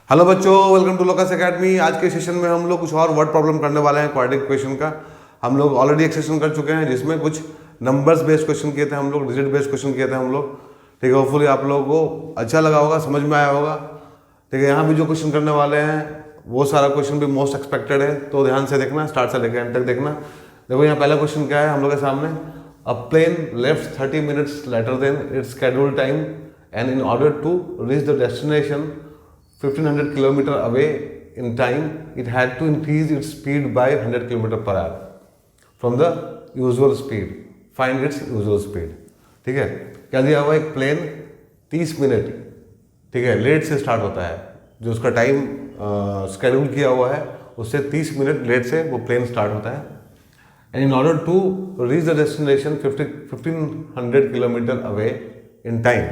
Hello बच्चों, welcome to locus academy. आज के सेशन में हम लोग कुछ और वर्ड प्रॉब्लम करने वाले हैं क्वाड्रेटिक इक्वेशन का। हम लोग ऑलरेडी एक सेशन कर चुके हैं जिसमें कुछ नंबर्स बेस्ड क्वेश्चन किए थे हम लोग, डिजिट बेस्ड क्वेश्चन किए थे हम लोग। ठीक है, होपफुली आप लोगों को अच्छा लगा होगा, समझ में आया होगा। ठीक है, यहाँ भी जो क्वेश्चन करने वाले हैं वो सारा क्वेश्चन भी मोस्ट एक्सपेक्टेड है, तो ध्यान से देखना, स्टार्ट से लेकर एंड तक देखना। देखो यहाँ पहला क्वेश्चन क्या है हम लोग के सामने। A plane left 30 minutes later than its scheduled time and in order to reach the destination 1500 kilometer away in time, it had to increase its speed by 100 kilometer per hour from the usual speed. Find its usual speed. ठीक है, क्या दिया हुआ? एक plane 30 minute, ठीक है, late से start होता है। जो उसका टाइम शेड्यूल किया हुआ है उससे 30 मिनट लेट से वो प्लेन स्टार्ट होता है। And in order to reach the destination 1500 kilometre away in time,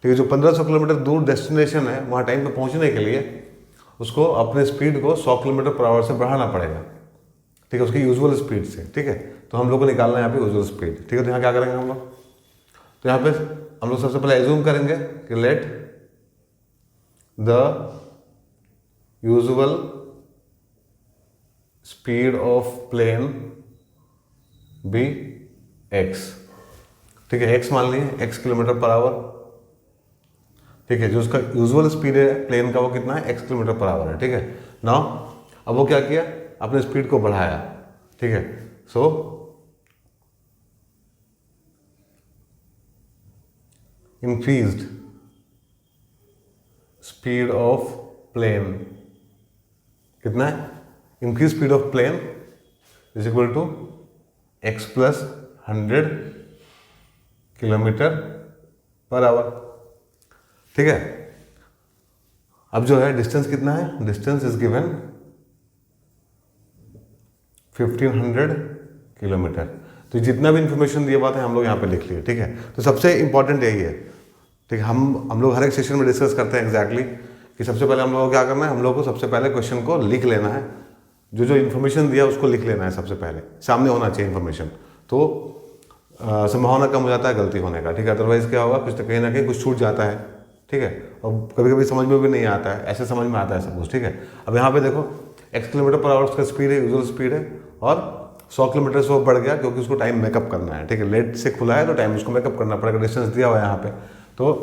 ठीक है, जो 1500 किलोमीटर दूर डेस्टिनेशन है वहाँ टाइम पे पहुँचने के लिए उसको अपने स्पीड को 100 किलोमीटर पर आवर से बढ़ाना पड़ेगा। ठीक है, उसकी यूजुअल स्पीड से। ठीक है, तो हम लोग को निकालना है यहाँ पे यूजुअल स्पीड। ठीक है, तो यहाँ क्या करेंगे हम लोग? तो यहाँ पे हम लोग सबसे पहले एज्यूम करेंगे कि let the usual speed of plane be x. ठीक है, एक्स मान लिए, एक्स किलोमीटर पर आवर। ठीक है, जो उसका यूजुअल स्पीड है प्लेन का वो कितना है? x किलोमीटर पर आवर है। ठीक है, नाउ अब वो क्या किया? अपने स्पीड को बढ़ाया। ठीक है, so increased speed of plane कितना है? Increase speed of plane is equal to x plus 100 kilometre per hour. ठीक है, अब जो है डिस्टेंस कितना है? Distance is given 1500 kilometre. तो जितना भी इंफॉर्मेशन दिया बात है हम लोग यहाँ पे लिख लिए। ठीक है, तो सबसे इंपॉर्टेंट यही है। ठीक है, हम लोग हर एक सेशन में डिस्कस करते हैं एग्जैक्टली कि सबसे पहले हम लोग को क्या करना है। हम लोग को सबसे पहले क्वेश्चन को लिख लेना है, जो जो इन्फॉर्मेशन दिया उसको लिख लेना है। सबसे पहले सामने होना चाहिए इन्फॉर्मेशन, तो संभावना कम हो जाता है गलती होने का। ठीक है, अदरवाइज क्या होगा, कुछ तो कहीं ना कहीं कुछ छूट जाता है। ठीक है, और कभी कभी समझ में भी नहीं आता है, ऐसे समझ में आता है सब कुछ। ठीक है, अब यहाँ पे देखो x किलोमीटर पर आवर उसका स्पीड है, यूजुअल स्पीड है, और 100 किलोमीटर से वो बढ़ गया क्योंकि उसको टाइम मेकअप करना है। ठीक है, लेट से खुला है तो टाइम उसको मेकअप करना पड़ेगा, डिस्टेंस दिया हुआ है यहाँ पे। तो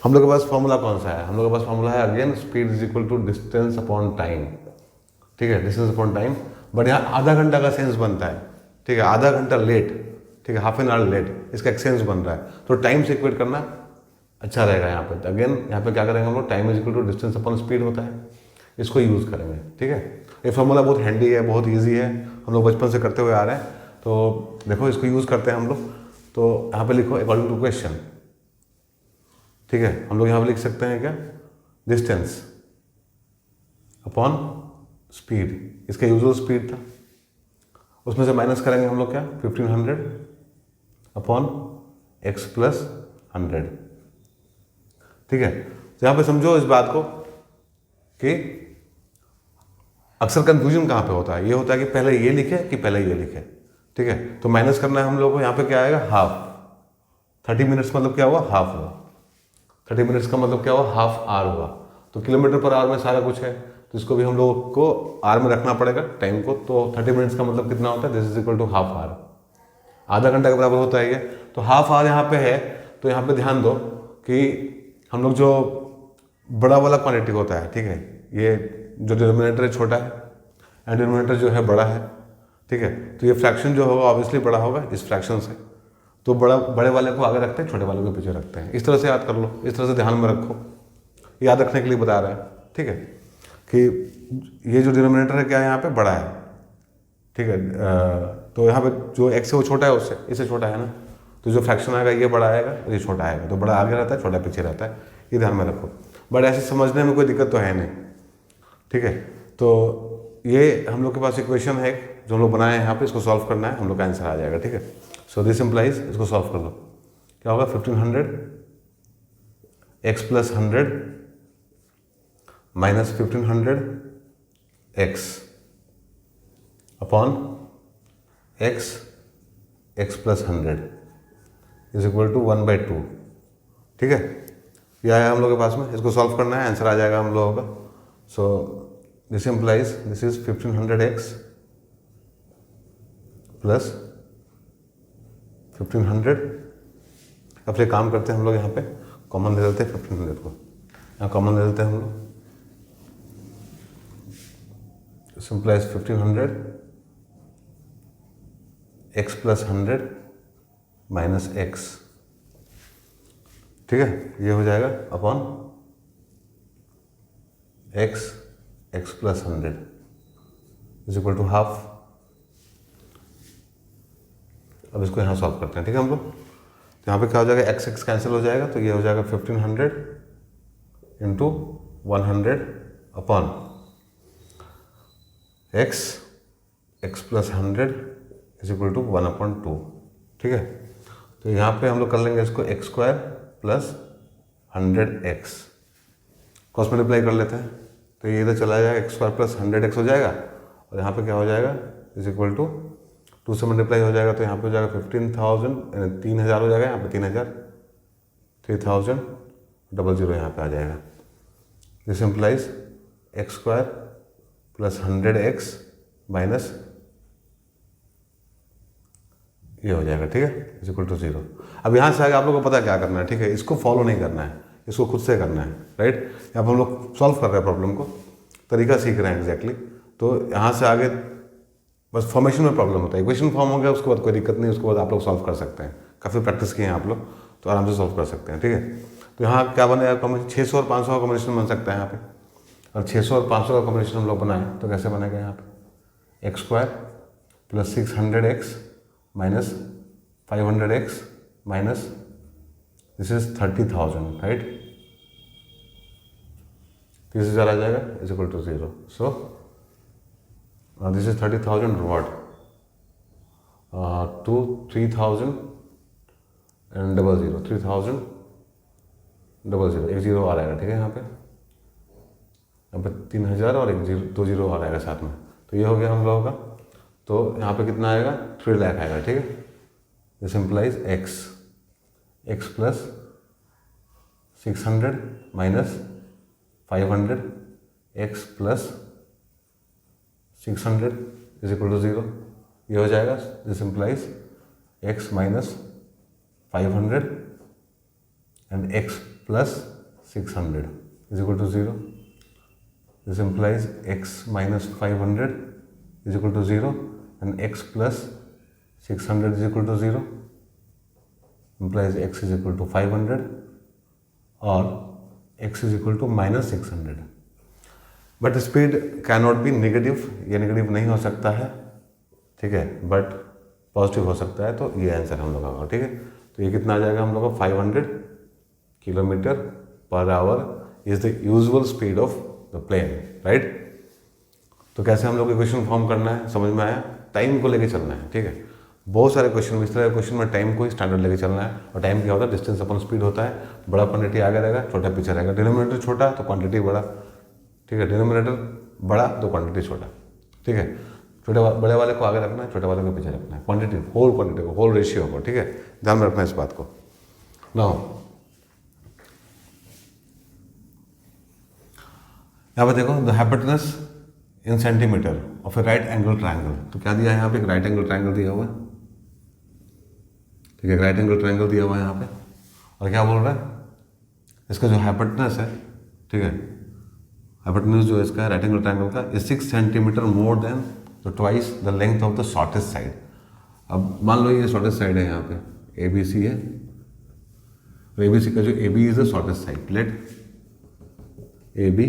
हम लोग के पास फॉर्मूला कौन सा है? हम लोग के पास फॉर्मूला है again speed is equal to distance upon time. ठीक है, डिस्टेंस अपॉन टाइम, बट यहाँ आधा घंटा का सेंस बनता है। ठीक है, आधा घंटा लेट, ठीक है, हाफ एन आवर लेट, इसका एक सेंस बन रहा है, तो टाइम से इक्वेट करना अच्छा रहेगा यहाँ पे। अगेन यहाँ पे क्या करेंगे हम लोग? Time is equal to distance upon speed होता है, इसको यूज़ करेंगे। ठीक है, ये फॉर्मूला बहुत हैंडी है, बहुत इजी है, हम लोग बचपन से करते हुए आ रहे हैं। तो देखो इसको यूज़ करते हैं हम लोग। तो यहाँ पे लिखो अकॉर्डिंग टू क्वेश्चन। ठीक है, हम लोग यहाँ पे लिख सकते हैं क्या? डिस्टेंस अपॉन स्पीड, इसका यूजुअल स्पीड था, उसमें से माइनस करेंगे हम लोग क्या? 1500 अपॉन x प्लस 100। ठीक है, तो यहाँ पे समझो इस बात को कि अक्सर कंफ्यूजन कहाँ पे होता है। ये होता है कि पहले ये लिखे कि पहले ये लिखे। ठीक है, तो माइनस करना है हम लोग को। यहाँ पे क्या आएगा? हाफ। 30 मिनट्स मतलब क्या हुआ? हाफ हुआ। 30 मिनट्स का मतलब क्या हुआ? हाफ आवर हुआ। तो किलोमीटर पर आवर में सारा कुछ है, तो इसको भी हम लोग को आवर में रखना पड़ेगा टाइम को। तो 30 मिनट्स का मतलब कितना होता है? This is equal to half hour, आधा घंटा के बराबर होता है ये। तो हाफ आवर यहाँ पे है, तो यहाँ पे ध्यान दो कि हम लोग जो बड़ा वाला क्वांटिटी होता है, ठीक है, ये जो डिनोमिनेटर है छोटा है एंड डिनोमिनेटर जो है बड़ा है। ठीक है, तो ये फ्रैक्शन जो होगा ऑब्वियसली बड़ा होगा इस फ्रैक्शन से, तो बड़े वाले को आगे रखते हैं, छोटे वाले को पीछे रखते हैं। इस तरह से याद कर लो, इस तरह से ध्यान में रखो, याद रखने के लिए बता रहा है। ठीक है, कि ये जो डिनोमिनेटर है क्या है यहाँ पे? बड़ा है। ठीक है, तो यहाँ पे जो x है वो छोटा है उससे, इससे छोटा है ना, तो जो फ्रैक्शन आएगा ये बड़ा आएगा और ये छोटा आएगा। तो बड़ा आगे रहता है, छोटा पीछे रहता है, ये ध्यान में रखो। बट ऐसे समझने में कोई दिक्कत तो है नहीं। ठीक है, तो ये हम लोग के पास इक्वेशन है जो हम लोग बनाए हैं यहाँ पे, इसको सॉल्व करना है, हम लोग का आंसर आ जाएगा। ठीक है, सो दिस इम्प्लाइज, इसको सॉल्व कर दो, क्या होगा? 1500 x plus 100 minus 1500 x upon x plus 100 is equal to 1/2। ठीक है, यह है हम लोग के पास में, इसको सॉल्व करना है, आंसर आ जाएगा हम लोगों का सो this implies this is 1500x plus 1500। अब फिर काम करते हैं हम लोग, यहाँ पे कॉमन ले लेते हैं 1500 को, यहाँ कॉमन ले लेते हैं हम लोग। This implies 1500 x plus 100 minus x, ठीक है, ये हो जाएगा upon x plus 100 is equal to half. अब इसको यहाँ सॉल्व करते हैं, ठीक है हम लोग। तो यहाँ पे क्या हो जाएगा, x कैंसिल हो जाएगा, तो ये हो जाएगा 1500 into 100 upon x plus 100 is equal to 1/2, ठीक है। तो यहाँ पे हम लोग कर लेंगे इसको x square plus 100x, cross multiply कर लेते हैं, तो ये इधर चला जाएगा, x स्क्वायर प्लस 100x हो जाएगा, और यहाँ पे क्या हो जाएगा इज इक्वल टू 2 से मल्टीप्लाई हो जाएगा, तो यहाँ पे हो जाएगा 15,000 3000 हो जाएगा, यहाँ पे 3000 3000 यहाँ पे आ जाएगा। This implies x square plus 100x minus ये हो जाएगा, ठीक है, इज इक्वल टू 0। अब यहाँ से आगे आप लोगों को पता है क्या करना है, ठीक है, इसको फॉलो नहीं करना है, इसको खुद से करना है, राइट। अब हम लोग सॉल्व कर रहे हैं प्रॉब्लम को, तरीका सीख रहे हैं एग्जैक्टली। तो यहाँ से आगे बस फॉर्मेशन में प्रॉब्लम होता है, इक्वेशन फॉर्म हो गया उसके बाद कोई दिक्कत नहीं, उसके बाद आप लोग सॉल्व कर सकते हैं, काफ़ी प्रैक्टिस किए हैं आप लोग, तो आराम से सॉल्व कर सकते हैं, ठीक है। तो यहाँ क्या बनेगा, 600 और 500 का कॉम्बिनेशन बन सकता है यहाँ पे, और 600 और 500 का कॉम्बिनेशन हम लोग बनाएं तो कैसे बनेगा, यहाँ पे x square plus 600x minus 500x minus this is 30,000, right, this is आ जाएगा is equal to 0। So this is 30,000 what to 3,000 and 00 3000 00 एक 0 आ रहेगा, ठीक है, यहाँ पे 3000 और एक 2 0 आ रहेगा साथ में, तो ये हो गया हम लोगों का। तो यहाँ पे कितना आएगा, 3 लाख आएगा, ठीक है। This implies x plus 600 minus 500 x plus 600 is equal to 0, ये हो जाएगा। This implies x minus 500 and x plus 600 is equal to 0। This implies x minus 500 is equal to 0 and x plus 600 is equal to 0. Implies x is equal to 500 or x is equal to minus 600. But speed cannot be negative, ये negative नहीं हो सकता है, ठीक है, but positive हो सकता है, तो ये आंसर हम लोग का, ठीक है। तो ये कितना आ जाएगा हम लोग का, 500 kilometre per hour is the usual speed of the plane, right. तो कैसे हम लोग इक्वेशन फॉर्म करना है, समझ में आया। टाइम को लेके चलना है, ठीक है। बहुत सारे क्वेश्चन, इस तरह के क्वेश्चन में टाइम को ही स्टैंडर्ड लेके चलना है, और टाइम क्या होता है, डिस्टेंस अपॉन स्पीड होता है। बड़ा क्वांटिटी आगे रहेगा, छोटा पीछे रहेगा, डिनोमिनेटर छोटा तो क्वांटिटी बड़ा, ठीक है, डिनोमिनेटर बड़ा तो क्वांटिटी छोटा, ठीक है। बड़े वाले को आगे रखना है, छोटे वाले को पीछे रखना है, क्वांटिटी क्वांटिटी को, होल रेशियो को, ठीक है, ध्यान में रखना है इस बात को। नाउ यहाँ पे देखो, the hypotenuse in centimetre of A right angle triangle. तो क्या दिया है यहाँ पे, एक राइट एंगल ट्रायंगल दिया हुआ है, ठीक है, राइट एंगल ट्रायंगल दिया हुआ है यहाँ पे, और क्या बोल रहा है, इसका जो हाइपोटेनस है, ठीक है, हाइपोटेनस जो है इसका राइट एंगल ट्रायंगल का इज 6 सेंटीमीटर मोर देन तो twice the length of the shortest side. अब मान लो ये शॉर्टेस्ट साइड है, यहाँ पे ABC है, तो ABC का जो AB is the shortest side, let AB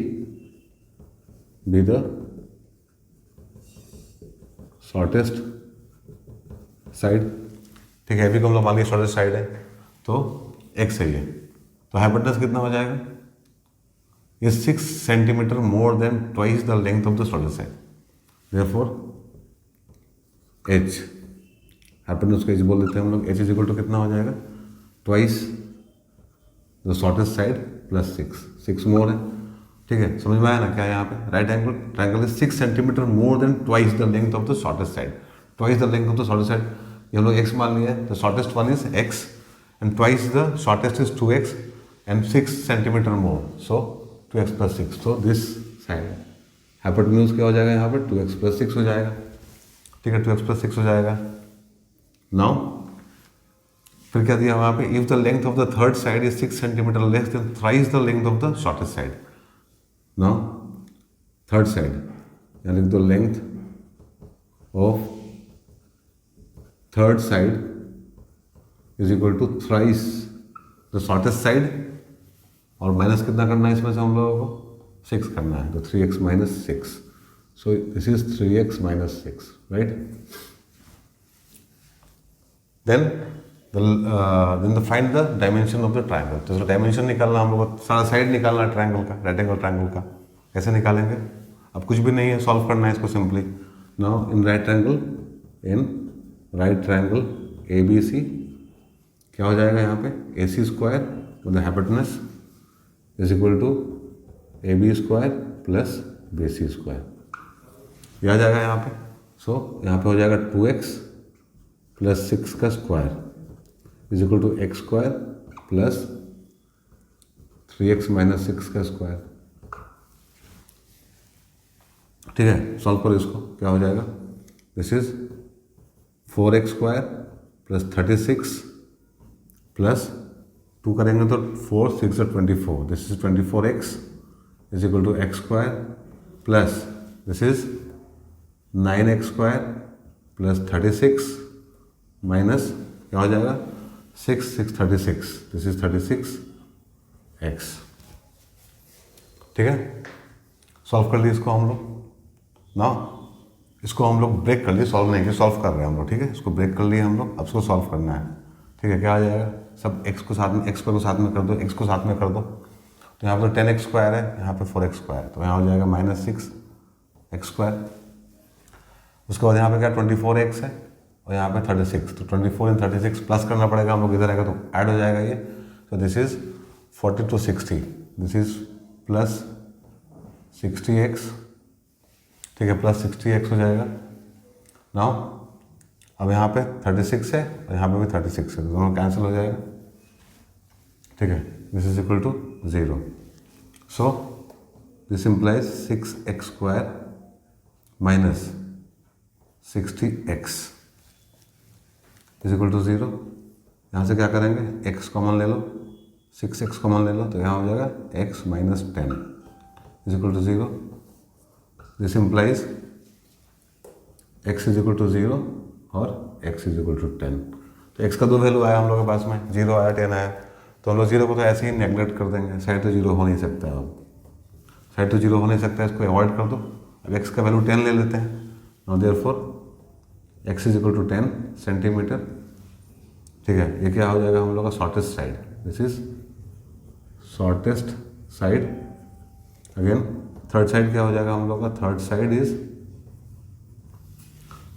be the shortest side, ठीक है। AB को हम लोग मान लिया शॉर्टेस्ट साइड है, तो x है ये, तो हाइपोटेनस कितना हो जाएगा, ये 6 centimetre more than twice the length of the shortest side, therefore h, hypotenuse को h बोल देते हैं हम लोग, h इज इक्वल टू कितना हो जाएगा, twice the shortest side plus 6 मोर है, ठीक है। समझ में आया ना क्या है यहाँ पे, right angle triangle is 6 centimetre more than twice the length of the shortest side, twice the length of the shortest side, ये हम लोग x मान लिया है, the shortest one is x and twice the shortest is 2x and 6 centimetre more, so 2x plus 6, so this side. Hypotenuse क्या हो जाएगा यहाँ पे 2x + 6 हो जाएगा, ठीक है, 2x + 6 हो जाएगा। नाउ फिर क्या दिया वहाँ पे, if the length of the third side is 6 centimetre less than thrice the length of the shortest side. Now third side यानी the length of third side is equal to thrice the shortest side, और minus कितना करना है इसमें से हम लोगों को, 6 करना है, तो 3x - 6, so this is 3x - 6, right. Then find the dimension of the triangle. तो डायमेंशन निकालना हम लोग को, सारा साइड निकालना है ट्राइंगल का, राइट एंगल ट्राइंगल का। कैसे निकालेंगे, अब कुछ भी नहीं है, सॉल्व करना है इसको simply. Now in right triangle ABC क्या हो जाएगा यहाँ पे, AC square with the hypotenuse is equal to AB square plus BC square, यह आ जाएगा यहाँ पे। सो यहाँ पे हो जाएगा 2x + 6 का square is equal to x square plus 3x - 6 का स्क्वायर, ठीक है। सॉल्व करो इसको, क्या हो जाएगा, this is 4x square plus 36 plus 2 करेंगे तो 4 × 6 = 24, this is 24x is equal to x square plus this is 9x square plus 36 minus क्या हो जाएगा 6 × 6 = 36, दिस इज 36x, ठीक है। सॉल्व कर लिए इसको हम लोग ना, इसको हम लोग ब्रेक कर लिए, सॉल्व नहीं किया, सॉल्व कर रहे हैं हम लोग, ठीक है। इसको ब्रेक कर लिए हम लोग, अब इसको सॉल्व करना है, ठीक है। क्या आ जाएगा, सब x को साथ में, x को साथ में कर दो, x को साथ में कर दो, तो यहाँ पर 10x स्क्वायर है, यहाँ पे 4x स्क्वायर, तो यहाँ हो जाएगा -6x स्क्वायर। उसके बाद यहाँ पे क्या 24x है और यहाँ पे 36, तो 24 × 36 प्लस करना पड़ेगा हम लोग, इधर आएगा तो ऐड हो जाएगा ये, तो this is 40 × 60, this is plus 60x, ठीक है, प्लस 60x हो जाएगा। नाउ अब यहाँ पे 36 है और यहाँ पे भी 36 है, तो दोनों कैंसिल हो जाएगा, ठीक है। This is equal to 0, so this implies 6x square minus 60x is equal to 0। यहाँ से क्या करेंगे, x कॉमन ले लो, 6x कॉमन ले लो, तो यहाँ हो जाएगा x - 10 is equal to 0। This implies x is equal to 0 और x इज इक्वल टू 10। तो x का 2 वैल्यू आया हम लोग के पास में, 0 आया 10 आया, तो हम लोग 0 को तो ऐसे ही नेगलेक्ट कर देंगे, साइड तो 0 हो नहीं सकता, अब साइड तो 0 हो नहीं सकता, इसको अवॉइड कर दो। अब x का वैल्यू 10 ले लेते हैं, now therefore x is equal to 10 centimetre, ठीक है। ये क्या हो जाएगा हम लोग का shortest side, this is shortest side. Again third side क्या हो जाएगा हम लोग का, third side is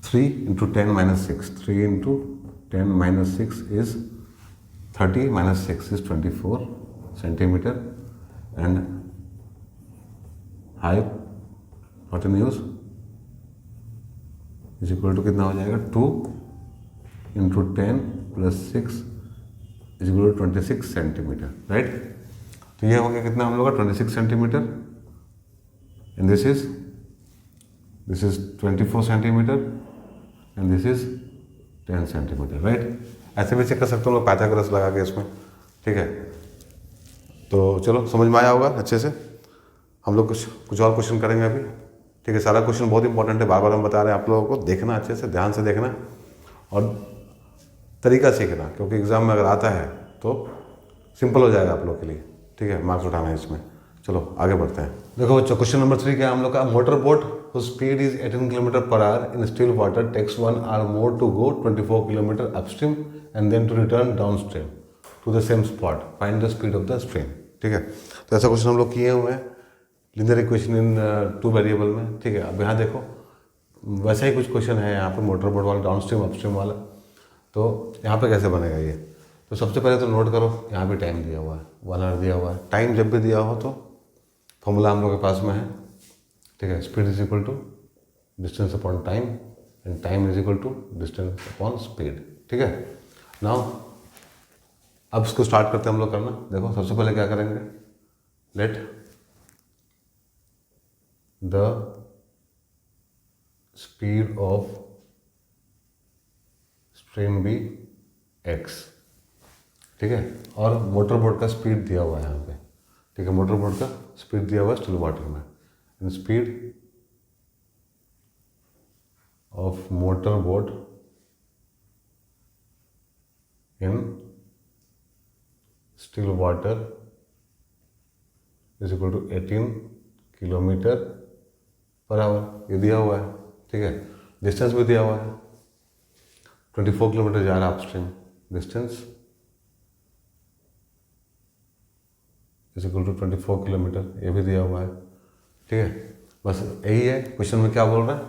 3 × 10 - 6, 3 × 10 - 6 is 30 - 6 is 24 centimetre, and hypotenuse is equal to कितना हो जाएगा, 2 × 10 + 6 is equal to 26 centimetre, right. तो ये हो गया कितना हम लोग का 26 centimetre, and this is 24 centimetre, and this is 10 centimetre, right. ऐसे भी चेक कर सकते हो लोग पाइथागोरस लगा के इसमें, ठीक है। तो चलो समझ में आया होगा अच्छे से। हम लोग कुछ और क्वेश्चन करेंगे अभी, ठीक है। सारा क्वेश्चन बहुत इंपॉर्टेंट है, बार बार हम बता रहे हैं आप लोगों को, देखना अच्छे से, ध्यान से देखना और तरीका सीखना, क्योंकि एग्जाम में अगर आता है तो सिंपल हो जाएगा आप लोग के लिए, ठीक है। मार्क्स उठाना है इसमें। चलो आगे बढ़ते हैं। देखो बच्चों, क्वेश्चन नंबर 3 क्या है हम लोग का, motor boat whose speed is 18 km/h in still water takes 1 hour more to go 24 km upstream and then to return downstream to the same spot. Find the speed of the stream. ठीक है, तो ऐसा question हम लोग किए हुए हैं linear equation in 2 variable में, ठीक है। अब यहाँ देखो वैसा ही कुछ क्वेश्चन है यहाँ पे, मोटर बोट वाला, डाउनस्ट्रीम अपस्ट्रीम वाला। तो यहाँ पे कैसे बनेगा ये, तो सबसे पहले तो नोट करो, यहाँ भी टाइम दिया हुआ है, 1 आवर दिया हुआ है। टाइम जब भी दिया हो तो फॉर्मूला हम लोग के पास में है, ठीक है। Speed is equal to distance upon time and time is equal to distance upon speed, ठीक है। नाउ अब इसको स्टार्ट करते हैं हम लोग करना। देखो सबसे पहले क्या करेंगे, let the speed of stream be x, ठीक है। और मोटर बोट का स्पीड दिया हुआ है यहाँ पे, ठीक है। मोटर बोट का स्पीड दिया हुआ है स्टिल वाटर में, in speed of motor boat in still water is equal to 18 kilometre per hour, ये दिया हुआ है, ठीक है। डिस्टेंस भी दिया हुआ है, 24 किलोमीटर जा रहा है upstream, distance is equal to 24 kilometre, ये भी दिया हुआ है, ठीक है। बस यही है। क्वेश्चन में क्या बोल रहा है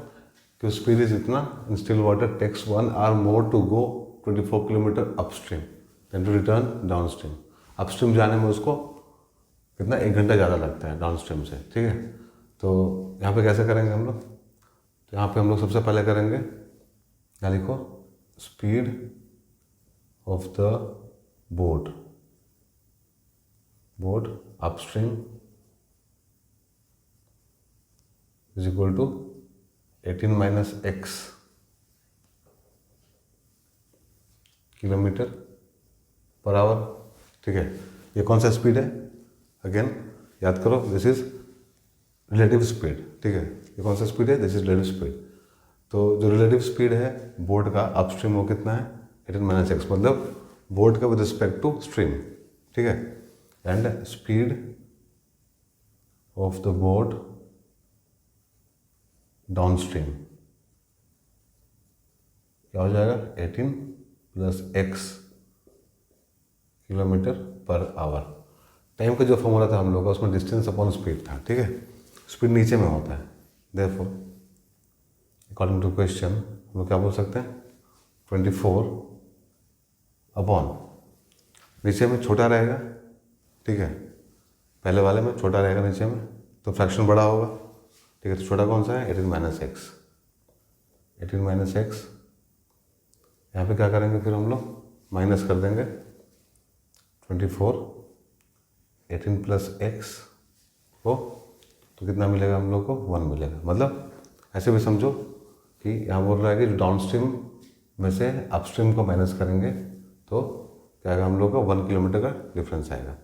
कि स्पीड इज इतना, in still water takes 1 hour more to go 24 kilometre upstream then to return downstream. Upstream जाने में उसको कितना, 1 घंटा ज़्यादा लगता है डाउन स्ट्रीम से, ठीक है। तो यहाँ पे कैसे करेंगे हम लोग, तो यहाँ पे हम लोग सबसे पहले करेंगे, यहाँ लिखो speed of the boat upstream is equal to 18 minus x kilometre per hour, ठीक है। ये कौन सा स्पीड है, अगेन याद करो, दिस इज रिलेटिव स्पीड, ठीक है। ये कौन सा स्पीड है, दिस इज रिलेटिव स्पीड। तो जो रिलेटिव स्पीड है बोट का अपस्ट्रीम वो कितना है, 18 माइनस एक्स, मतलब बोट का विद रिस्पेक्ट टू स्ट्रीम, ठीक है। And speed of the boat down stream क्या हो जाएगा, 18 plus x kilometre per our. Time का जो फॉर्मूला था हम लोग का, उसमें डिस्टेंस अपॉन स्पीड था, ठीक है। स्पीड नीचे में होता है, देयरफॉर अकॉर्डिंग टू क्वेश्चन हम लोग क्या बोल सकते हैं, 24 अपॉन, नीचे में छोटा रहेगा, ठीक है। पहले वाले में छोटा रहेगा नीचे में, तो फ्रैक्शन बड़ा होगा, ठीक है। तो छोटा कौन सा है, 18 माइनस एक्स, 18 माइनस एक्स। यहाँ पे क्या करेंगे फिर हम लोग, माइनस कर देंगे 24, 18 प्लस एक्स को, तो कितना मिलेगा हम लोग को, 1 मिलेगा। मतलब ऐसे भी समझो कि यहाँ बोल रहा है कि जो डाउन स्ट्रीम में से अपस्ट्रीम को माइनस करेंगे तो क्या आएगा हम लोग को, 1 किलोमीटर का डिफरेंस आएगा,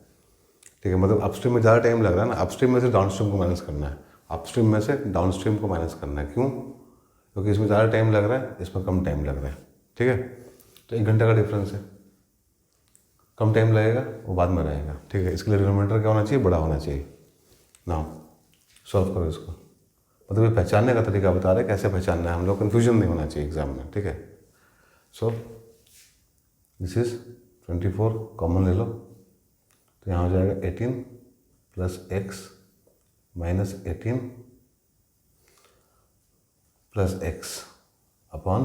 ठीक है। मतलब अपस्ट्रीम में ज़्यादा टाइम लग रहा है ना, अपस्ट्रीम में से डाउन स्ट्रीम को माइनस करना है, अपस्ट्रीम में से डाउन स्ट्रीम को माइनस करना है, क्यों, क्योंकि इसमें ज़्यादा टाइम लग रहा है, इसमें कम टाइम लग रहा है, ठीक है। तो 1 घंटे का डिफरेंस है, कम टाइम लगेगा वो बाद में रहेगा, ठीक है। इसके लिए डिनोमिनेटर क्या होना चाहिए, बड़ा होना चाहिए। नाउ सॉल्व करो इसको, मतलब ये पहचानने का तरीका बता रहे हैं कैसे पहचानना है, हम लोग कन्फ्यूजन नहीं होना चाहिए एग्जाम में, ठीक है। सो दिस इज 24 कॉमन ले लो, तो यहाँ हो जाएगा 18 plus x minus 18 plus x upon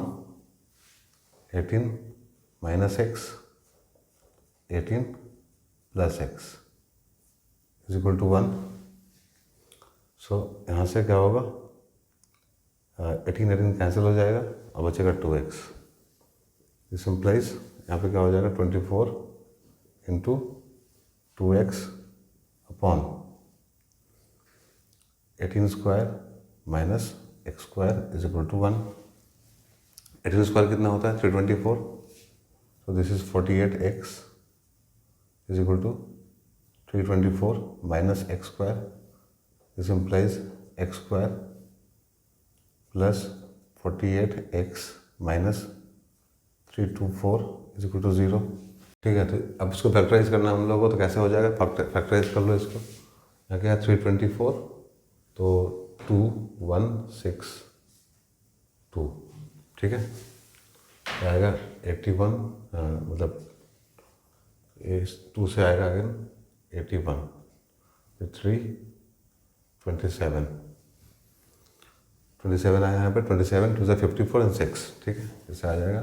18 minus x 18 plus x is equal to 1। So यहाँ से क्या होगा, 18 कैंसिल हो जाएगा और बचेगा 2x। दिस इम्प्लाइज यहाँ पे क्या हो जाएगा, 24 into 2x upon 18 square minus x square is equal to 1। 18 square कितना होता है, 324। So this is 48x is equal to 324 minus x square, this implies x square plus 48x minus 324 is equal to 0, ठीक है। तो अब इसको factorise करना है हम लोगों को, तो कैसे हो जाएगा, फैक्टराइज कर लो इसको। यहाँ क्या है 324, तो 2162, ठीक है। आएगा 81, मतलब इस 2 से आएगा अगेन 81, 3 27 आया यहाँ पे, 27 2 से 54 एंड 6, ठीक है। इससे आ जाएगा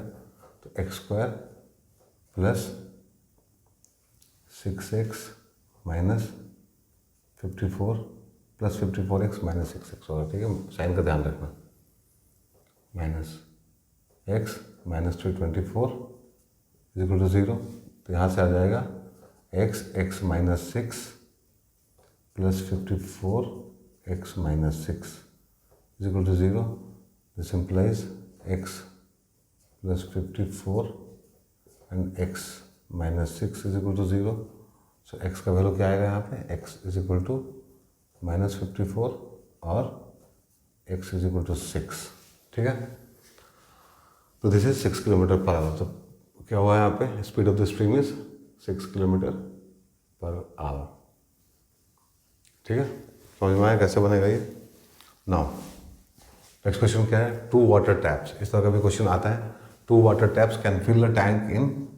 तो x square plus 6x minus 54 plus 54x minus 6x होगा, ठीक है। साइन का ध्यान रखना, minus x minus 324 is equal to 0। तो यहाँ से आ जाएगा x minus 6 plus 54 x minus 6 is equal to 0. This implies x plus 54 and x minus 6 is equal to 0. So x का वैल्यू क्या आएगा यहाँ पे, x is equal to minus 54 और x is equal to 6. ठीक है, तो this is 6 kilometre per our. तो क्या हुआ यहाँ पे, speed of the stream is 6 kilometre per hour. ठीक है, समझ में आया कैसे बनेगा ये. नाउ नेक्स्ट क्वेश्चन क्या है, 2 वाटर टैप्स. इस तरह का भी क्वेश्चन आता है. 2 water taps can fill the tank in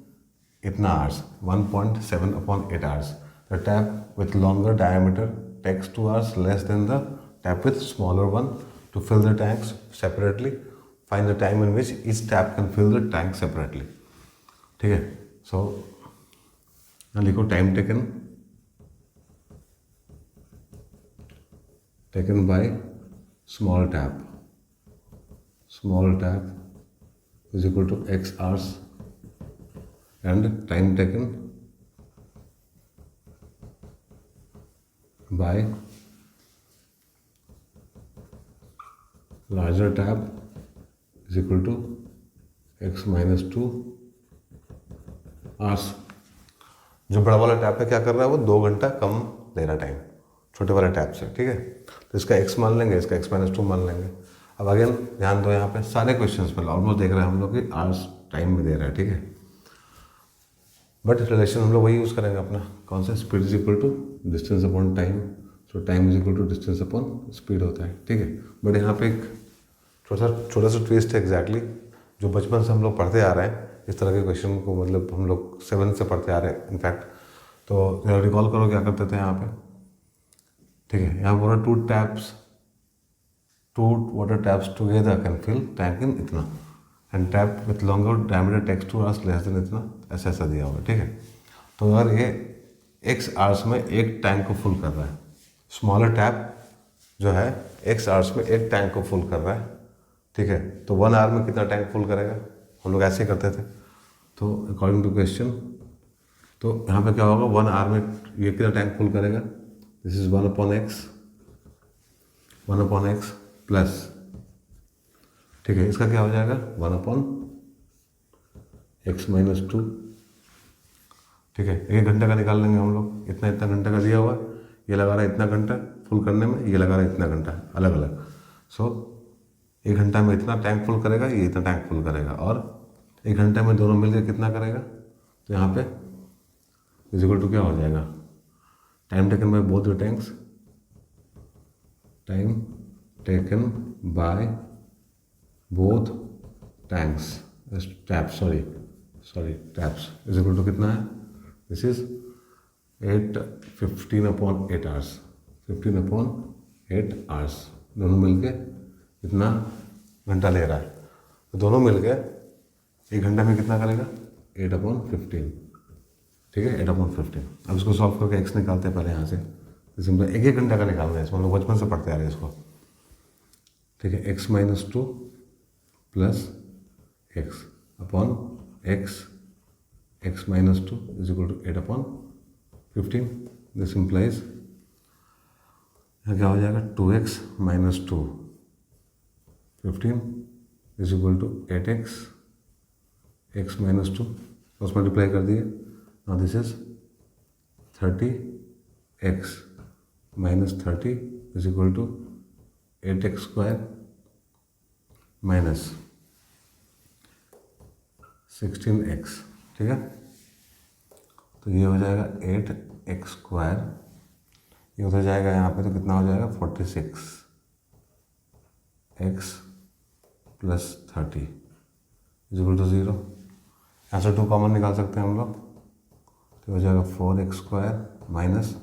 इतना hours, 1.7/8 hours. The tap with longer diameter takes 2 hours less than the tap with smaller one to fill the tanks separately. Find the time in which each tap can fill the tank separately. ठीक है, so यहाँ लिखो time taken by small tap. Small tap is equal to x hours and time taken by larger tap is equal to x minus 2 hours. जो बड़ा वाला tap है क्या कर रहा है, वो 2 घंटा कम दे रहा टाइम छोटे वाले टैप से. ठीक है, तो इसका x मान लेंगे, इसका x minus 2 मान लेंगे. अब अगेन ध्यान दो, यहाँ पे सारे क्वेश्चंस पे ऑलमोस्ट देख रहे हैं हम लोग कि आवर्स टाइम में दे रहा है. ठीक है, बट रिलेशन हम लोग वही यूज़ करेंगे अपना, कौन सा, speed is equal to distance upon time. So time is equal to distance upon speed होता है. ठीक है, बट यहाँ पे एक छोटा सा ट्विस्ट है एग्जैक्टली जो बचपन से हम लोग पढ़ते आ रहे हैं. इस तरह के क्वेश्चन को मतलब हम लोग 7th से पढ़ते आ रहे हैं इनफैक्ट. तो रिकॉल करो क्या करते थे यहाँ पे. ठीक है, यहाँ बोला 2 water taps together can fill tank in इतना, and tap with longer diameter takes 2 hours less than इतना, ऐसा दिया हुआ. ठीक है, तो अगर ये x hours में एक टैंक को फुल कर रहा है, स्मॉलर टैप जो है x hours में एक टैंक को फुल कर रहा है. ठीक है, तो 1 hour में कितना टैंक फुल करेगा, हम लोग ऐसे ही करते थे. तो अकॉर्डिंग टू क्वेश्चन, तो यहाँ पे क्या होगा, 1 hour में ये कितना टैंक फुल करेगा, this is 1 upon x plus. ठीक है, इसका क्या हो जाएगा, 1 upon x minus 2. ठीक है, 1 घंटे का निकाल लेंगे हम लोग, इतना घंटे का दिया हुआ, ये लगा रहा है इतना घंटा फुल करने में, ये लगा रहा है इतना घंटा अलग अलग. सो 1 घंटा में इतना टैंक फुल करेगा, ये इतना टैंक फुल करेगा, और 1 घंटे में दोनों मिलकर कितना करेगा. तो यहाँ पे इज इक्वल टू क्या हो जाएगा, time taken by both the tanks, time taken by both tanks taps taps is equal to कितना है, दिस इज 15/8 hours. 15/8 hours दोनों मिलके कितना घंटा ले रहा है. तो दोनों मिलके 1 घंटा में कितना करेगा, 8/15. ठीक है, 8/15. अब इसको सॉल्व करके x निकालते हैं पहले यहाँ से. सिंपल 1 घंटा का निकालना है, इसमें हम लोग बचपन से पढ़ते आ रहे हैं इसको. ठीक है, x minus 2 plus x upon x minus 2 is equal to 8/15. This implies यहाँ क्या हो जाएगा, 2x minus 2 15 is equal to 8x x minus 2 उस मल्टीप्लाई कर दिए. Now this is 30x minus 30 is equal to 8x square minus 16x. ठीक है, तो ये हो जाएगा 8x square, ये उधर जाएगा यहाँ पे तो कितना हो जाएगा, 46x plus 30 is equal to 0. यहाँ से 2 कॉमन निकाल सकते हैं हम लोग, तो हो जाएगा 4x square minus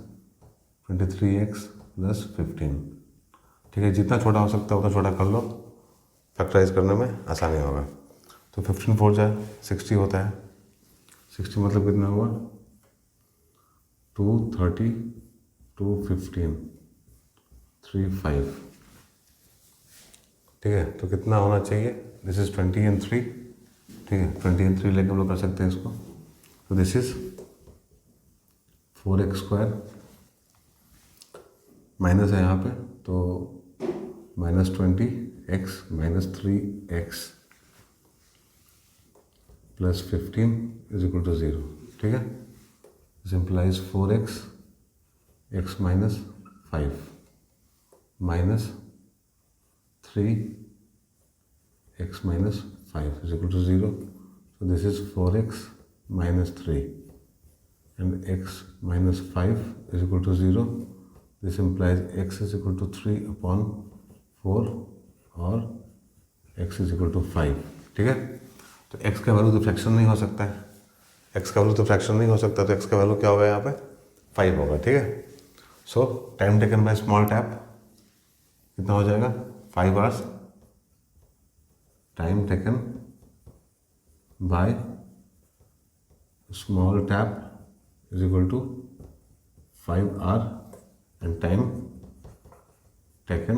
23x plus 15. ठीक है, जितना छोटा हो सकता है उतना छोटा कर लो, फैक्टराइज करने में आसानी होगा. तो 15 4 जाए 60 होता है. 60 मतलब कितना हुआ, 230 215 35. ठीक है, तो कितना होना चाहिए, दिस इज 20 and 3. ठीक है, 20 and 3 लेके हम लोग कर सकते हैं इसको. तो this is 4x square minus है यहाँ पे, तो -20 x -3x plus 15 is equal to 0, ठीक है। This implies 4x x -5 -3x -5 is equal to 0. So this is 4x minus 3 and x minus 5 is equal to 0. This implies x is equal to 3 upon 4 और x is equal to 5, ठीक है। तो x का value तो fraction नहीं हो सकता है, x का वैल्यू तो फ्रैक्शन नहीं हो सकता, तो x का वैल्यू क्या होगा यहाँ पे 5 होगा, ठीक है। So time taken by small tap कितना हो जाएगा 5 hours, time taken by small tap is equal to 5 hour and time taken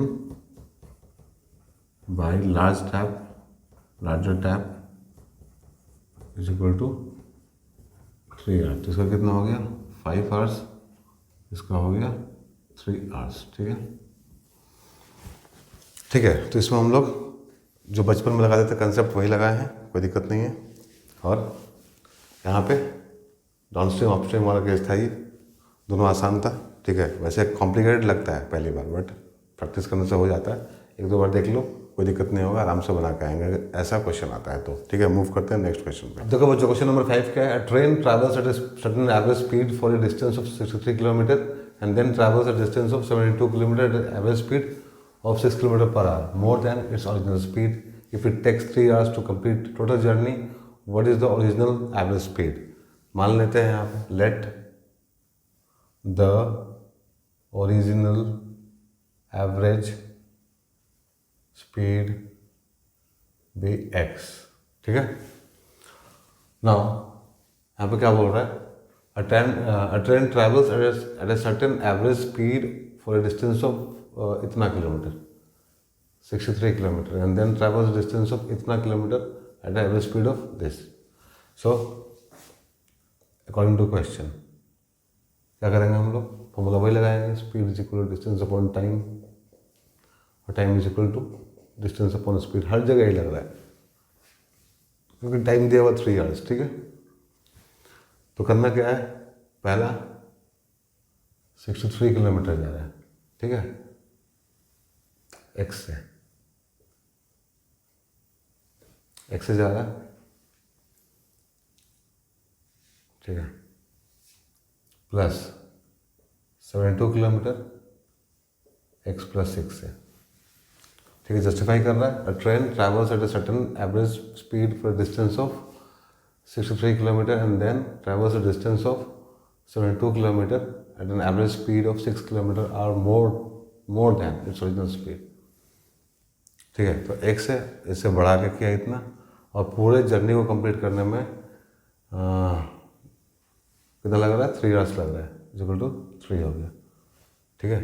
by larger tap is equal to 3 hours. तो इसका कितना हो गया 5 आवर्स, इसका हो गया 3 आवर्स, ठीक है। ठीक है, तो इसमें हम लोग जो बचपन में लगाते थे कंसेप्ट वही लगाए हैं, कोई दिक्कत नहीं है। और यहाँ पे डाउनस्ट्रीम अपस्ट्रीम वाला केस था, ये दोनों आसान था, ठीक है। वैसे कॉम्प्लिकेटेड लगता है पहली बार, बट प्रैक्टिस करने से हो जाता है। 1-2 बार देख लो, कोई दिक्कत नहीं होगा, आराम से बना के आएंगे अगर ऐसा क्वेश्चन आता है तो, ठीक है। मूव करते हैं नेक्स्ट क्वेश्चन पे। देखो बच्चों, क्वेश्चन नंबर 5 क्या है। Train travels at a certain average speed for a distance of 63 kilometre and then travels a distance of 72 km at an average speed of 6 km per hour, more than its original speed. If it takes 3 hours to complete total journey, what is the original average speed? मान लेते हैं आप, let the original average speed be x, ठीक है। Now यहाँ पे क्या बोल रहा है, a train travels at a certain average speed for a distance of इतना kilometre 63 kilometre and then travels a distance of इतना kilometre at an average speed of this. So according to question क्या करेंगे हम लोग, formula वही लगाएंगे, speed is equal to distance upon time और time is equal to distance upon speed. हर जगह ही लग रहा है क्योंकि टाइम दिया हुआ 3 आवर्स, ठीक है। तो करना क्या है, पहला 63 किलोमीटर जा रहा है, ठीक है, एक्स से जा रहा है, ठीक है, प्लस 72 किलोमीटर एक्स प्लस 6 से, ठीक है। जस्टिफाई कर रहा है, अ train travels at a certain average speed for distance of 63 kilometer and then travels a distance of 72 kilometer at an average speed of 6 kilometer or more than its original speed, ठीक है। तो एक से इससे बढ़ा के किया इतना, और पूरे जर्नी को कंप्लीट करने में कितना लग रहा है 3 आवर्स लग रहा है, इक्वल टू 3 हो गया, ठीक है।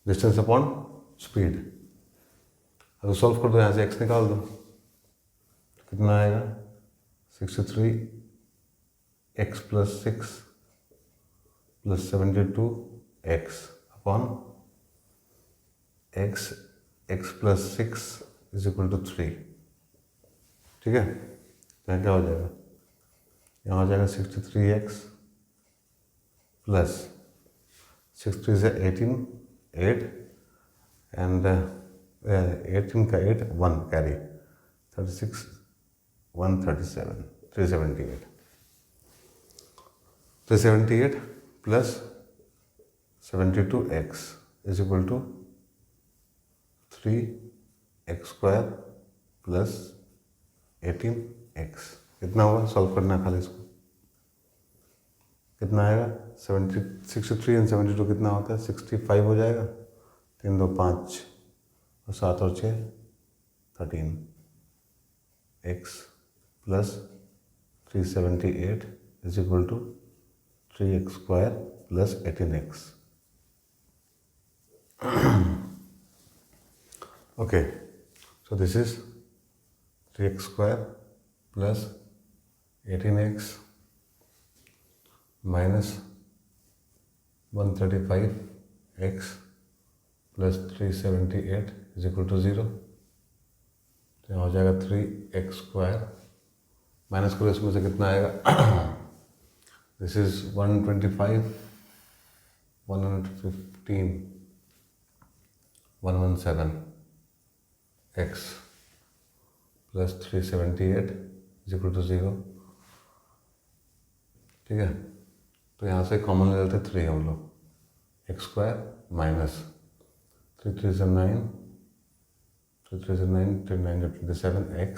डिस्टेंस अपॉन स्पीड अगर सॉल्व कर दो, यहाँ से x निकाल दो, कितना आएगा 63 x plus 6 plus 72 x upon x plus 6 is equal to 3, ठीक है। तो यहाँ क्या हो जाएगा, यहाँ हो जाएगा 63x प्लस 63 से 18 8 एंड 18 का 8 1 carry 36 137 378 plus 72x is equal to 3x square plus 18x। कितना हुआ, सॉल्व करना है खाली इसको, कितना आएगा 63 एंड 72 कितना होता है 65 हो जाएगा, 3 2 5 और 7 और 6 13 x plus 378 is equal to 3x square plus 18x। Okay, so this is 3x square plus 18x minus 135x plus 378 is equal to 0। तो यहाँ हो जाएगा 3x², माइनस करो इसमें से कितना आएगा this is 125, 115, 117 x plus 378 is equal to 0। ठीक है, तो यहाँ से कॉमन ले लेते 3 हम लोग, x² माइनस 3 3 से 9, 3 3 से 9, 3 9 से 27 x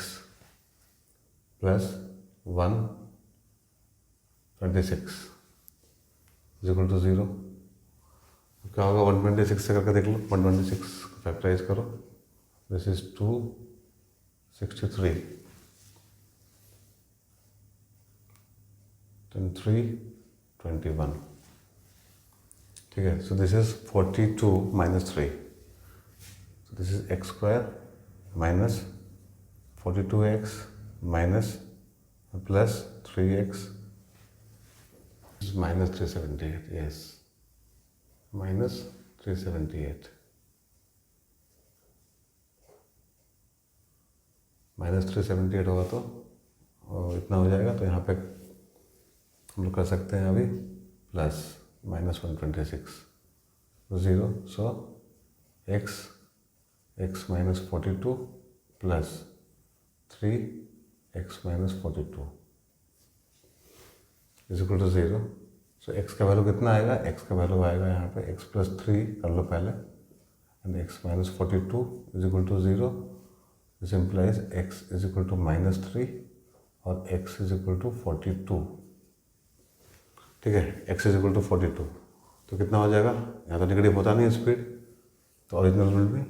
plus 126 is equal to 0। क्या होगा 126 से करके देख लो, 126 फैक्टराइज करो, दिस इज 263, 3 21। ठीक है, so this is 42 minus 3, so this is x² minus 42x minus plus 3x minus 378, yes, minus 378, minus 378 होगा तो इतना हो जाएगा। तो यहाँ पे हम लोग कर सकते हैं अभी plus minus 126 0, so x minus 42 plus 3x minus 42 is equal to 0। So x का वैल्यू कितना आएगा, x का वैल्यू आएगा यहाँ पे x प्लस 3 कर लो पहले, and x minus 42 is equal to 0। This implies x is equal to minus 3 और x इज इक्वल टू 42। ठीक है, x इज इक्वल टू 42, तो कितना हो जाएगा, यहाँ तो नेगेटिव होता नहीं है स्पीड, तो ओरिजिनल विल भी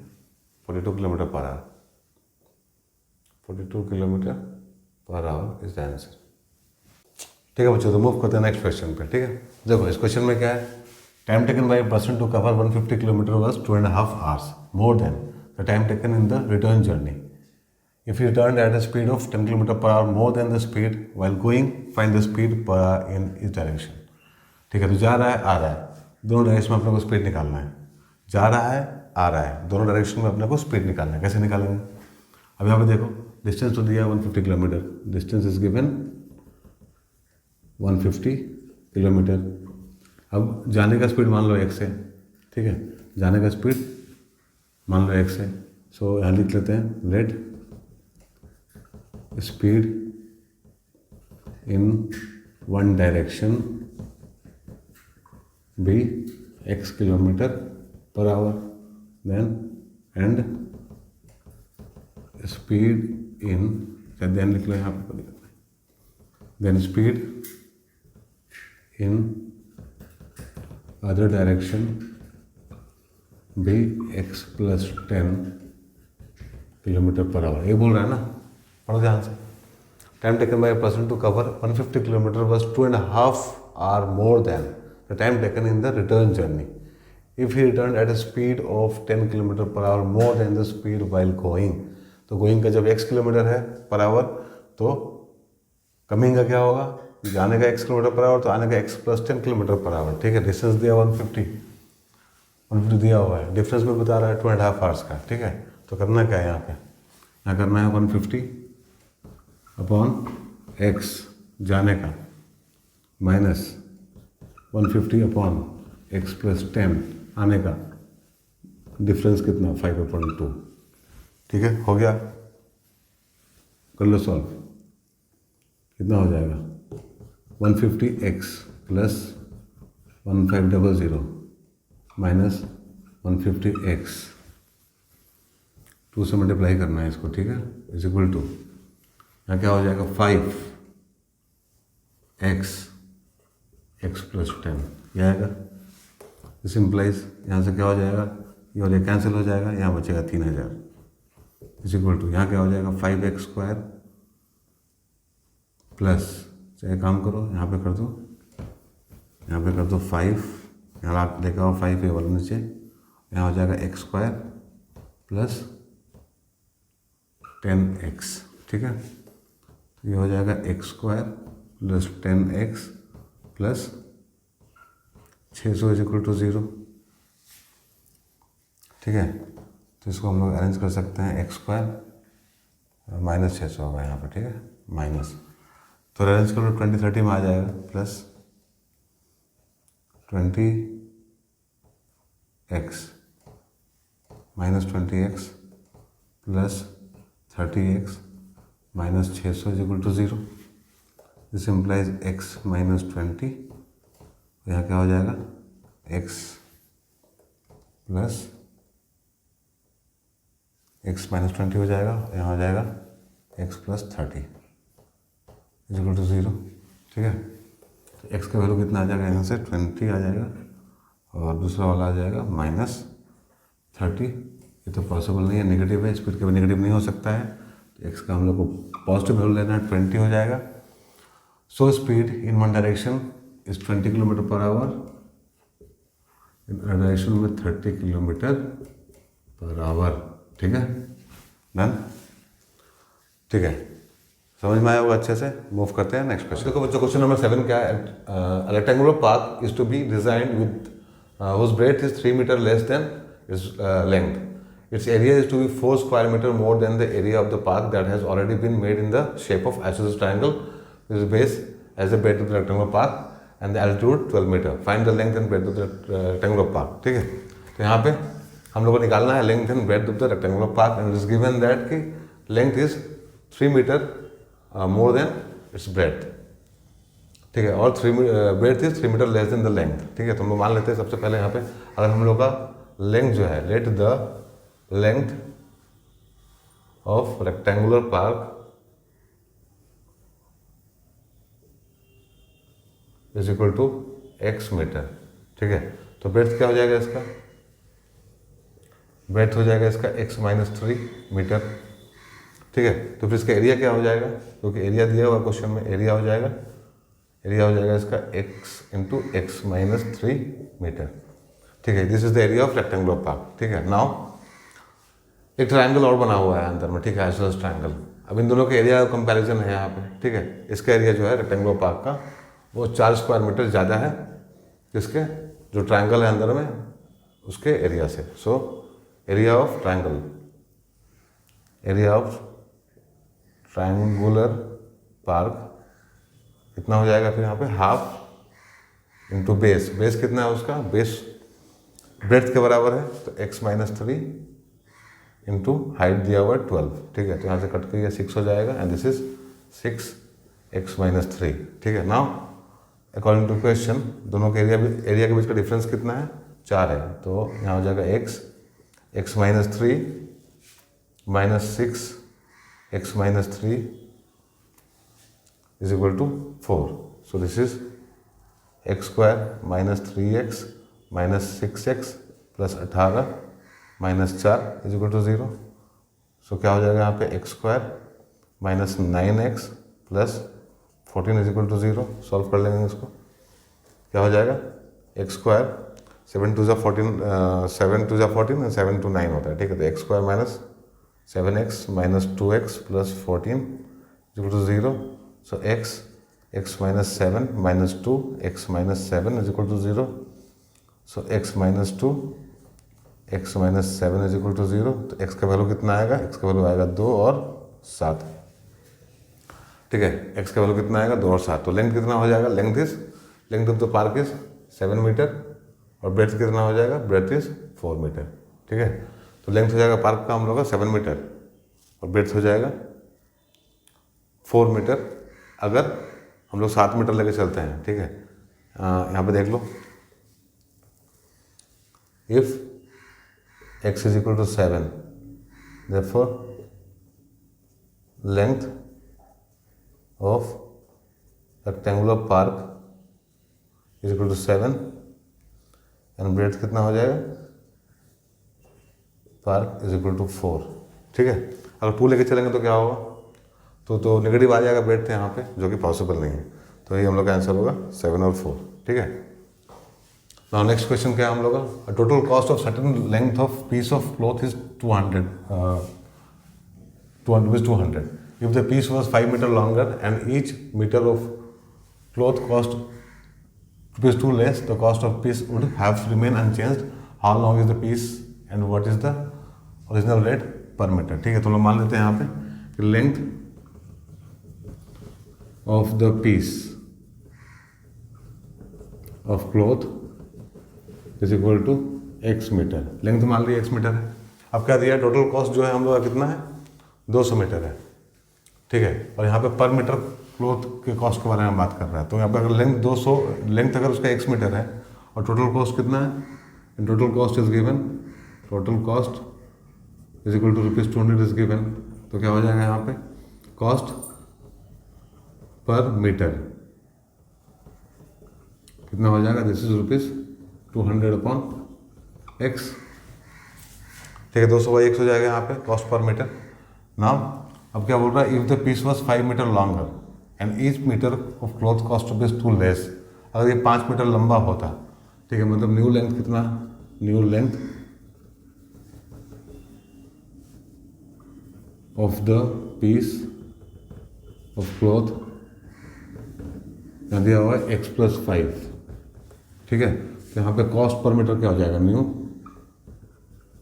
42 kilometre per our, 42 kilometre per hour is the answer. ठीक है बच्चों, तो मूव करते हैं नेक्स्ट क्वेश्चन पे। ठीक है, देखो इस क्वेश्चन में क्या है, time taken by person to cover 150 kilometre was 2.5 hours more than the time taken in the return journey. If you return at a speed of 10 kilometre per hour more than the speed while going, find the speed per hour in इस direction. ठीक है, तो जा रहा है आ रहा है, दोनों डायरेक्शन में अपने को स्पीड निकालना है, जा रहा है आ रहा है, दोनों डायरेक्शन में अपने को स्पीड निकालना है। कैसे निकालेंगे, अब यहाँ पे देखो डिस्टेंस तो दिया 150 kilometre, distance is given 150 kilometre. अब जाने का स्पीड मान लो 1 से, ठीक है, जाने का स्पीड मान लो 1 से, सो यहाँ लिख लेते हैं let speed in one direction be x kilometre per hour, then and speed in, then लिख लो यहाँ पे, then speed in other direction be x plus 10 kilometre per hour. ये बोल रहा है ना, पढ़ो ध्यान से। Time taken by a person to cover 150 kilometre was 2.5 hours more than the time taken in the return journey. If he return at a speed of 10 kilometre per hour more than the speed while going, तो going का जब x kilometre है per hour, तो coming का क्या होगा, जाने का x किलोमीटर पर आवर, तो आने का x plus 10 kilometre per hour. ठीक है, डिस्टेंस दिया 150 दिया हुआ है, डिफरेंस में बता रहा है 2.5 hours का। ठीक है, तो करना क्या है यहाँ पे, यहाँ करना है 150 अपॉन x जाने का माइनस 150 अपॉन x प्लस 10 आने का, डिफरेंस कितना 5/2। ठीक है, हो गया, कर लो सॉल्व, कितना हो जाएगा 150x प्लस 1500 माइनस 150x, 2 से मल्टीप्लाई करना है इसको। ठीक है, इज इक्वल टू, यहाँ क्या हो जाएगा 5x प्लस 10, यह आएगा। दिस इम्प्लाइज यहाँ से क्या हो जाएगा, ये और ये कैंसिल हो जाएगा, यहाँ बचेगा 3000 इज इक्वल टू, यहाँ क्या हो जाएगा 5x² प्लस, चाहे काम करो यहाँ पे कर दो, यहाँ पे कर दो 5, यहाँ लेकर आओ 5 ये वाला नीचे, यहाँ हो जाएगा x² प्लस 10x। ठीक है, तो ये हो जाएगा x² plus 10x plus 600 is equal to 0। ठीक है, तो इसको हम लोग अरेंज कर सकते हैं एक्स स्क्वायर माइनस 600 होगा यहाँ पे, ठीक है, माइनस, तो अरेंज करो 20 30 में आ जाएगा, plus 20x minus 20x plus 30x minus 600 is equal to 0। This implies x minus 20, यहाँ क्या हो जाएगा x प्लस x माइनस 20 हो जाएगा, यहाँ हो जाएगा x plus 30 is equal to 0, ठीक है। तो x का वैल्यू कितना आ जाएगा, यहाँ से 20 आ जाएगा और दूसरा वाला आ जाएगा माइनस 30। ये तो पॉसिबल नहीं है, नेगेटिव है, स्पीड कभी नेगेटिव नहीं हो सकता है, तो x का हम लोग को पॉजिटिव वैल्यू लेना है, 20 हो जाएगा। So speed in one direction is 20 kilometre per hour, in other direction में 30 किलोमीटर पर आवर, ठीक है, डन, ठीक है, समझ में आया होगा अच्छे से। मूव करते हैं नेक्स्ट क्वेश्चन। देखो बच्चों, क्वेश्चन नंबर 7 क्या है, rectangular park is to be designed with whose breadth is 3 meter less than its length. Its area is to be 4 square meter more than the area of the park that has already been made in the shape of isosceles triangle with the base as the breadth of the rectangular park and the altitude 12 meter. Find the length and breadth of the rectangular park. ठीक है, तो यहाँ पे हम लोग को निकालना है length and breadth of the rectangular park and is given that कि length is 3 metre more than its breadth, ठीक है, और breadth is 3 metre less than the length, ठीक है। तो हम लोग मान लेते हैं सबसे पहले यहाँ पे, अगर हम लोग का लेंथ जो है, let the length of rectangular park is equal to x metre, ठीक है, तो ब्रेड्थ क्या हो जाएगा इसका, ब्रेड्थ हो जाएगा इसका x माइनस 3 मीटर, ठीक है। तो फिर इसका एरिया क्या हो जाएगा, क्योंकि एरिया दिया हुआ क्वेश्चन में, एरिया हो जाएगा इसका x into x minus 3 metre, ठीक है। This is the area of rectangular park, ठीक है। नाउ एक ट्रायंगल और बना हुआ है अंदर में, ठीक है, आइसोसेलेस ट्रायंगल। अब इन दोनों के एरिया का कंपैरिजन है यहाँ पे, ठीक है। इसका एरिया जो है रेक्टेंगुलर पार्क का वो 4 स्क्वायर मीटर ज़्यादा है किसके, जो ट्रायंगल है अंदर में उसके एरिया से। So area of triangle, area of triangular park कितना हो जाएगा, फिर यहाँ पे हाफ इंटू बेस, बेस कितना है उसका, बेस ब्रेड्थ के बराबर है, तो x माइनस 3 इंटू हाइट दिया हुआ है 12, ठीक है। तो यहाँ से कट कर 6 हो जाएगा and this is 6x minus 3, ठीक है। नाउ अकॉर्डिंग टू क्वेश्चन दोनों के एरिया के बीच का डिफरेंस कितना है, 4 है, तो यहाँ हो जाएगा x minus 3 minus 6x minus 3 is equal to 4. So this is x square minus 3x minus 6x plus 18 minus 4 is equal to 0. So क्या हो जाएगा यहाँ पे x square minus 9x plus 14 is equal to 0. Solve कर लेंगे इसको, क्या हो जाएगा x square 7 2 14 7 2 14 and 7 2 9 होता है, ठीक है। तो x square minus 7x minus 2x plus 14 is equal to 0. So x minus 7 minus 2 x minus 7 is equal to 0. So x minus 2 x minus 7 is equal to 0. तो x का value कितना आएगा, x का वैल्यू आएगा 2 और 7, ठीक है। x का वैल्यू कितना आएगा, 2 और 7। तो लेंथ कितना हो जाएगा, length of the park is 7 metre और ब्रेड्थ कितना हो जाएगा, ब्रेड्थ इज 4 मीटर, ठीक है। तो लेंथ हो जाएगा पार्क का हम लोग का 7 मीटर और ब्रेड्थ हो जाएगा 4 मीटर अगर हम लोग 7 मीटर लेके चलते हैं, ठीक है। यहाँ पे देख लो, if x is equal to 7 therefore length of rectangular park is equal to 7 and breadth कितना हो जाएगा, पार्क इज इक्वल टू 4, ठीक है। अगर 2 लेके चलेंगे तो क्या होगा, तो नेगेटिव आ जाएगा ब्रेड्थ यहाँ पे, जो कि पॉसिबल नहीं है। तो ये हम लोग का आंसर होगा 7 और 4, ठीक है। नाउ नेक्स्ट क्वेश्चन क्या है हम लोग का, total cost of certain length of piece of cloth is 200 if the piece was 5 metre longer and each metre of cloth cost ₹2 less, the cost of piece would have remained unchanged. How long is the piece and what is the original rate पर metre. ठीक है, तो हम लोग मान लेते हैं यहाँ पे कि length of the piece of cloth is equal to x metre. Length मान ली एक्स मीटर है। अब क्या दिया है, टोटल कॉस्ट जो है हम लोग का कितना है, 200 मीटर है। ठीक है, और यहाँ पे पर मीटर क्लॉथ के कॉस्ट के बारे में बात कर रहा है। तो यहाँ पे अगर लेंथ 200, लेंथ अगर उसका एक्स मीटर है और टोटल कॉस्ट कितना है, total cost is given, total cost is equal to ₹200 is given. तो क्या हो जाएगा यहाँ पे, कॉस्ट पर मीटर कितना हो जाएगा, दिस इज ₹200/x। ठीक है, 200/x हो जाएगा यहाँ पे कॉस्ट पर मीटर। नाउ अब क्या बोल रहा है, if the piece was 5 metre longer and each metre of cloth cost ₹2 less. अगर ये 5 मीटर लंबा होता, ठीक है, मतलब न्यू लेंथ कितना, new length of the piece of cloth यहाँ दिया हुआ है x+5। ठीक है, तो यहाँ पे कॉस्ट पर मीटर क्या हो जाएगा, new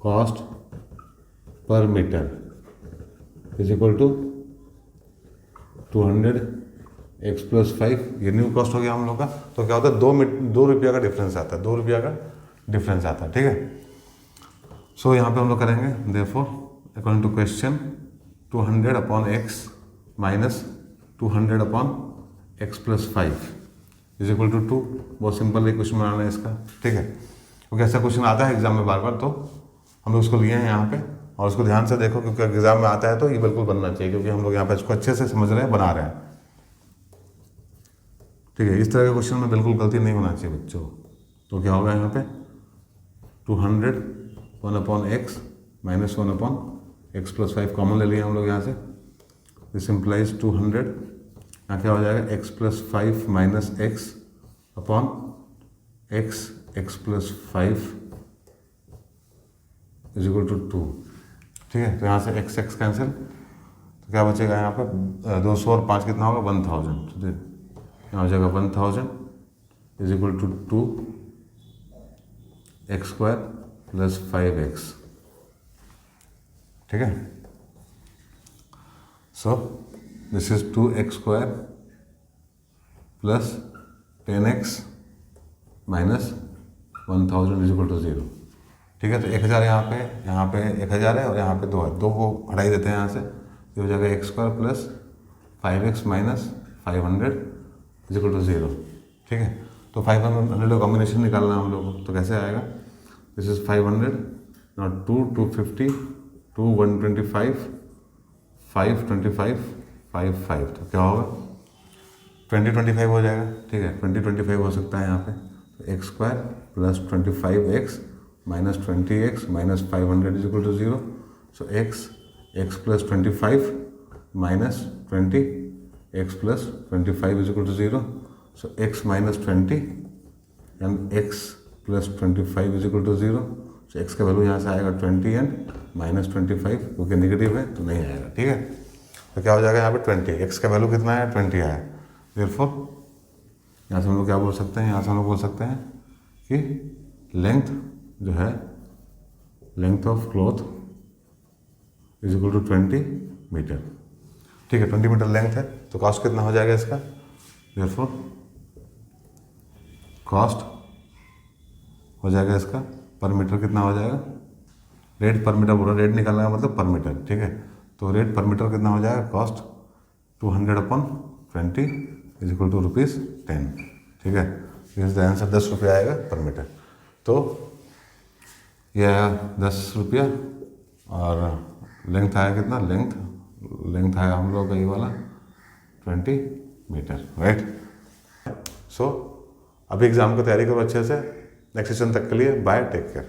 cost per metre is equal to 200x+5। ये न्यू कॉस्ट हो गया हम लोग का। तो क्या होता है, 2 रुपया का डिफरेंस आता है, 2 रुपया का डिफरेंस आता है। ठीक है, सो यहाँ पे हम लोग करेंगे therefore according to question 200/x minus 200/x+5 is equal to 2। बहुत सिंपल है क्वेश्चन बनाना है इसका। ठीक है, क्योंकि ऐसा क्वेश्चन आता है एग्जाम में बार बार, तो हम लोग उसको लिए हैं यहाँ पे, और उसको ध्यान से देखो क्योंकि एग्जाम में आता है तो ये बिल्कुल बनना चाहिए, क्योंकि हम लोग यहाँ पे इसको अच्छे से समझ रहे हैं, बना रहे हैं। ठीक है, इस तरह के क्वेश्चन में बिल्कुल गलती नहीं होना चाहिए बच्चों। तो क्या होगा यहाँ पे 200 1/x माइनस 1/x+5 कॉमन ले लिया हम लोग यहाँ से। दिस इम्प्लाइज 200, यहाँ क्या हो जाएगा x+5 minus x/x+5 is equal to 2। ठीक है, तो यहाँ से x कैंसिल, तो क्या बचेगा यहाँ पे 200 और 5 कितना होगा 1000। तो यहाँ हो जाएगा 1000 is equal to 2x² + 5x। ठीक है, so this is 2x² + 10x minus 1000 is equal to 0। ठीक है, तो 1000 यहाँ पे 1000 है और यहाँ पे 2 है, 2 को हटा ही देते हैं यहाँ से। ये हो जाएगा x² + 5x minus 500 is equal to 0। ठीक है, तो 500 का कॉम्बिनेशन निकालना है हम लोग को। तो कैसे आएगा, दिस इज 500 नॉट 2 250 2 125 5 25 5 5। तो क्या होगा 20-25 हो जाएगा। ठीक है, 20-25 हो सकता है यहाँ पे। तो x² + 25x minus 20x minus 500 is equal to 0। So x + 25 minus 20 x + 25 is equal to 0। So x minus 20 and x + 25 is equal to 0। So x का वैल्यू यहाँ से आएगा 20 एंड माइनस 25, क्योंकि नेगेटिव है तो नहीं आएगा। ठीक है, तो क्या हो जाएगा यहाँ पे 20, x का वैल्यू कितना है 20 आया। देयरफॉर यहाँ से हम लोग क्या बोल सकते हैं, यहाँ से हम लोग बोल सकते हैं कि लेंथ जो है, length of cloth is equal to 20 metre. ठीक है, 20 मीटर लेंथ है, तो कॉस्ट कितना हो जाएगा इसका, देयरफॉर कॉस्ट हो जाएगा इसका पर मीटर कितना हो जाएगा, रेट पर मीटर बोला, रेट निकालना है मतलब पर मीटर। ठीक है, तो रेट पर मीटर कितना हो जाएगा, कॉस्ट 200/20 इज इक्वल टू ₹10। ठीक है, इस आंसर 10 रुपये आएगा पर मीटर। तो यह आया 10 रुपया और लेंथ आया कितना, लेंथ आया हम लोग का ये वाला 20 मीटर। राइट, सो अभी एग्जाम की तैयारी करो अच्छे से। नेक्स्ट सेशन तक के लिए बाय, टेक केयर।